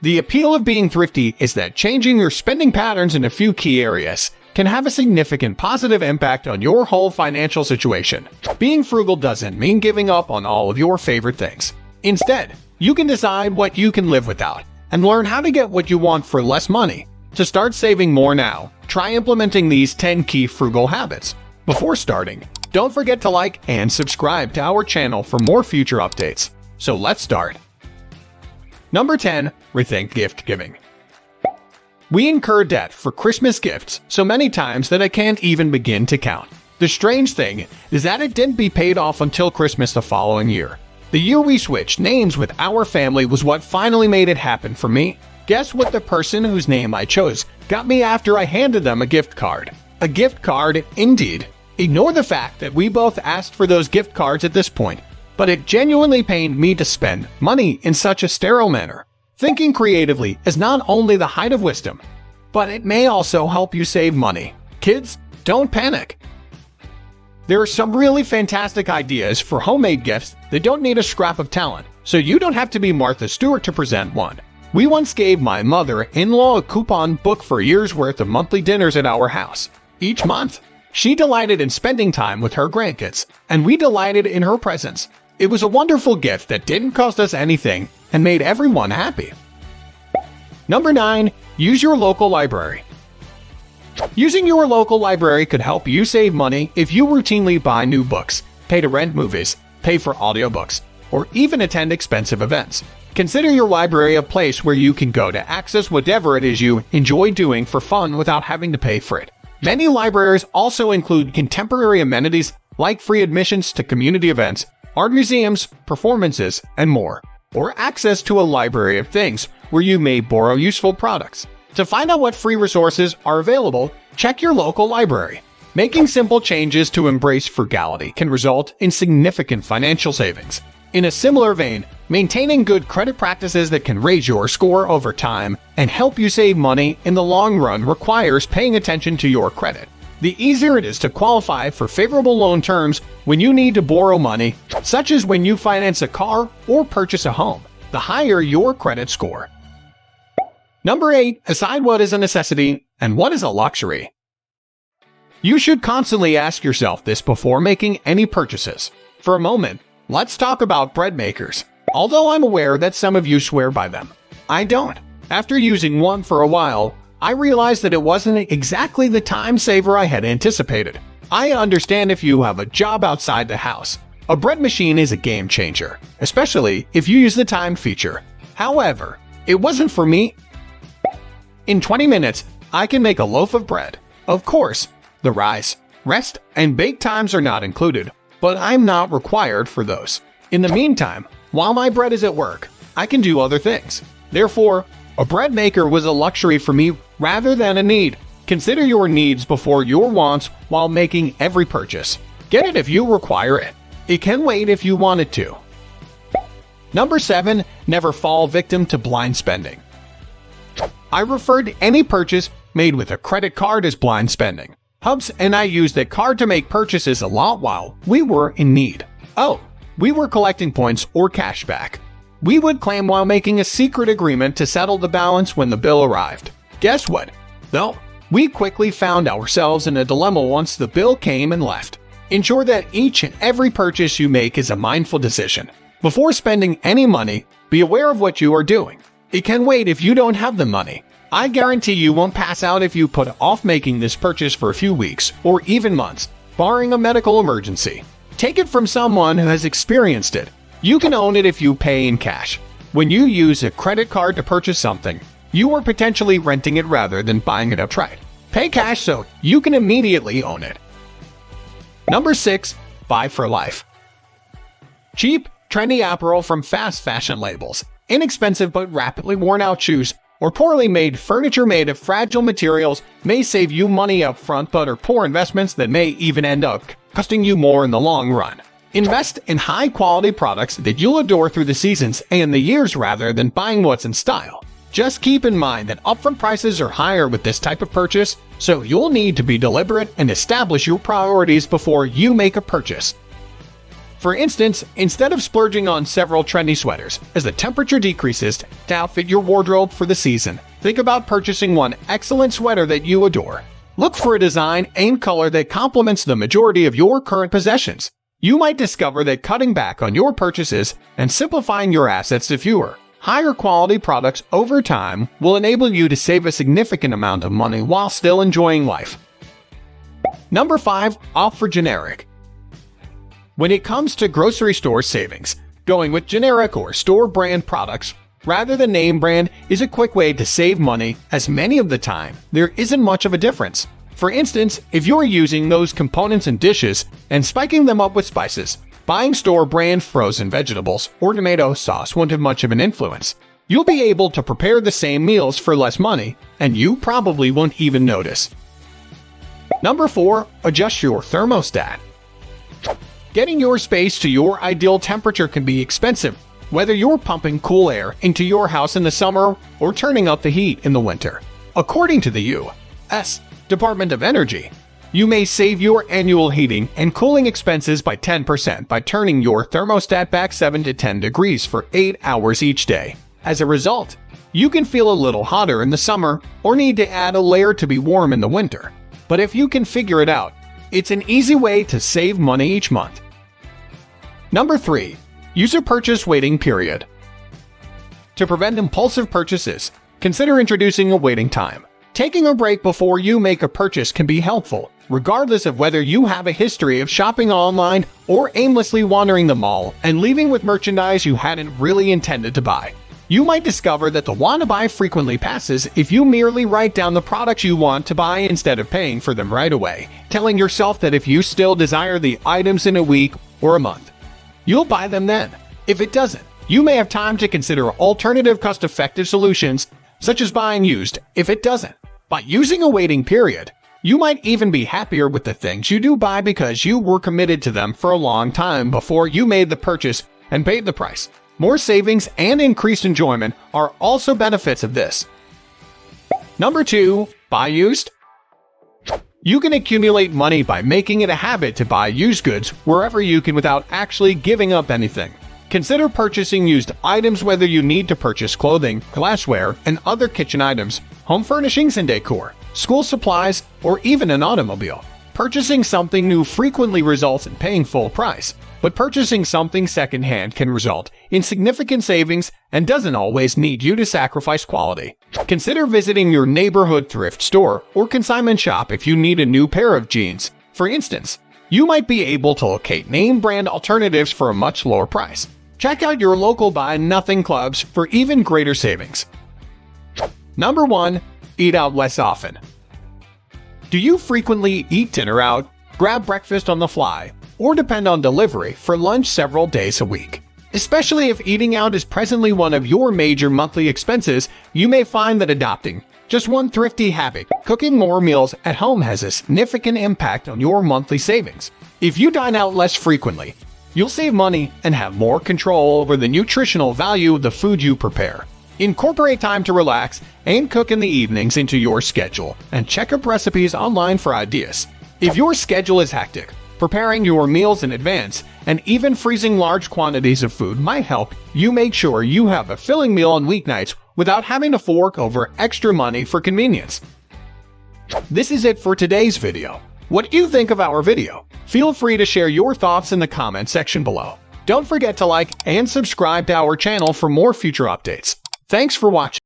The appeal of being thrifty is that changing your spending patterns in a few key areas can have a significant positive impact on your whole financial situation. Being frugal doesn't mean giving up on all of your favorite things. Instead, you can decide what you can live without and learn how to get what you want for less money. To start saving more now, try implementing these 10 key frugal habits. Before starting, don't forget to like and subscribe to our channel for more future updates. So let's start. Number 10. Rethink gift giving. We incur debt for Christmas gifts so many times that I can't even begin to count. The strange thing is that it didn't be paid off until Christmas the following year. The year we switched names with our family was what finally made it happen for me. Guess what the person whose name I chose got me after I handed them a gift card? A gift card, indeed. Ignore the fact that we both asked for those gift cards at this point, but it genuinely pained me to spend money in such a sterile manner. Thinking creatively is not only the height of wisdom, but it may also help you save money. Kids, don't panic. There are some really fantastic ideas for homemade gifts that don't need a scrap of talent, so you don't have to be Martha Stewart to present one. We once gave my mother-in-law a coupon book for a year's worth of monthly dinners at our house. Each month, she delighted in spending time with her grandkids, and we delighted in her presence. It was a wonderful gift that didn't cost us anything and made everyone happy. Number 9. Use your local library. Using your local library could help you save money if you routinely buy new books, pay to rent movies, pay for audiobooks, or even attend expensive events. Consider your library a place where you can go to access whatever it is you enjoy doing for fun without having to pay for it. Many libraries also include contemporary amenities like free admissions to community events, art museums, performances, and more, or access to a library of things where you may borrow useful products. To find out what free resources are available, check your local library. Making simple changes to embrace frugality can result in significant financial savings. In a similar vein, maintaining good credit practices that can raise your score over time and help you save money in the long run requires paying attention to your credit. The easier it is to qualify for favorable loan terms when you need to borrow money, such as when you finance a car or purchase a home, the higher your credit score. Number 8. Decide what is a necessity and what is a luxury. You should constantly ask yourself this before making any purchases. For a moment, let's talk about bread makers. Although I'm aware that some of you swear by them, I don't. After using one for a while, I realized that it wasn't exactly the time saver I had anticipated. I understand if you have a job outside the house. A bread machine is a game changer, especially if you use the time feature. However, it wasn't for me. In 20 minutes, I can make a loaf of bread. Of course, the rise, rest, and bake times are not included, but I'm not required for those. In the meantime, while my bread is at work, I can do other things. Therefore, a bread maker was a luxury for me rather than a need. Consider your needs before your wants while making every purchase. Get it if you require it. It can wait if you want it to. Number 7. Never fall victim to blind spending. I referred to any purchase made with a credit card as blind spending. Hubs and I used that card to make purchases a lot while we were in need. Oh, we were collecting points or cash back. We would claim while making a secret agreement to settle the balance when the bill arrived. Guess what? Though, we quickly found ourselves in a dilemma once the bill came and left. Ensure that each and every purchase you make is a mindful decision. Before spending any money, be aware of what you are doing. It can wait if you don't have the money. I guarantee you won't pass out if you put off making this purchase for a few weeks or even months, barring a medical emergency. Take it from someone who has experienced it. You can own it if you pay in cash. When you use a credit card to purchase something, you are potentially renting it rather than buying it outright. Pay cash so you can immediately own it. Number 6. Buy for life. Cheap, trendy apparel from fast fashion labels, inexpensive but rapidly worn out shoes, or poorly made furniture made of fragile materials may save you money up front but are poor investments that may even end up costing you more in the long run. Invest in high-quality products that you'll adore through the seasons and the years rather than buying what's in style. Just keep in mind that upfront prices are higher with this type of purchase, so you'll need to be deliberate and establish your priorities before you make a purchase. For instance, instead of splurging on several trendy sweaters as the temperature decreases to outfit your wardrobe for the season, think about purchasing one excellent sweater that you adore. Look for a design and color that complements the majority of your current possessions. You might discover that cutting back on your purchases and simplifying your assets to fewer, higher quality products over time will enable you to save a significant amount of money while still enjoying life. Number 5. Opt for generic. When it comes to grocery store savings, going with generic or store brand products rather than name brand is a quick way to save money, as many of the time there isn't much of a difference. For instance, if you're using those components in dishes and spiking them up with spices, buying store brand frozen vegetables or tomato sauce won't have much of an influence. You'll be able to prepare the same meals for less money, and you probably won't even notice. Number 4. Adjust your thermostat. Getting your space to your ideal temperature can be expensive, whether you're pumping cool air into your house in the summer or turning up the heat in the winter. According to the U.S. Department of Energy, you may save your annual heating and cooling expenses by 10% by turning your thermostat back 7 to 10 degrees for 8 hours each day. As a result, you can feel a little hotter in the summer or need to add a layer to be warm in the winter. But if you can figure it out, it's an easy way to save money each month. Number 3. Use a purchase waiting period. To prevent impulsive purchases, consider introducing a waiting time. Taking a break before you make a purchase can be helpful, regardless of whether you have a history of shopping online or aimlessly wandering the mall and leaving with merchandise you hadn't really intended to buy. You might discover that the want to buy frequently passes if you merely write down the products you want to buy instead of paying for them right away, telling yourself that if you still desire the items in a week or a month, you'll buy them then. If it doesn't, you may have time to consider alternative cost-effective solutions, such as buying used if it doesn't. By using a waiting period, you might even be happier with the things you do buy because you were committed to them for a long time before you made the purchase and paid the price. More savings and increased enjoyment are also benefits of this. Number 2. Buy used. You can accumulate money by making it a habit to buy used goods wherever you can without actually giving up anything. Consider purchasing used items whether you need to purchase clothing, glassware, and other kitchen items, home furnishings and decor, school supplies, or even an automobile. Purchasing something new frequently results in paying full price, but purchasing something secondhand can result in significant savings and doesn't always need you to sacrifice quality. Consider visiting your neighborhood thrift store or consignment shop if you need a new pair of jeans. For instance, you might be able to locate name brand alternatives for a much lower price. Check out your local Buy Nothing clubs for even greater savings. Number 1. Eat out less often. Do you frequently eat dinner out, grab breakfast on the fly, or depend on delivery for lunch several days a week? Especially if eating out is presently one of your major monthly expenses, you may find that adopting just one thrifty habit, cooking more meals at home, has a significant impact on your monthly savings. If you dine out less frequently, you'll save money and have more control over the nutritional value of the food you prepare. Incorporate time to relax and cook in the evenings into your schedule, and check up recipes online for ideas. If your schedule is hectic, preparing your meals in advance and even freezing large quantities of food might help you make sure you have a filling meal on weeknights without having to fork over extra money for convenience. This is it for today's video. What do you think of our video? Feel free to share your thoughts in the comment section below. Don't forget to like and subscribe to our channel for more future updates. Thanks for watching.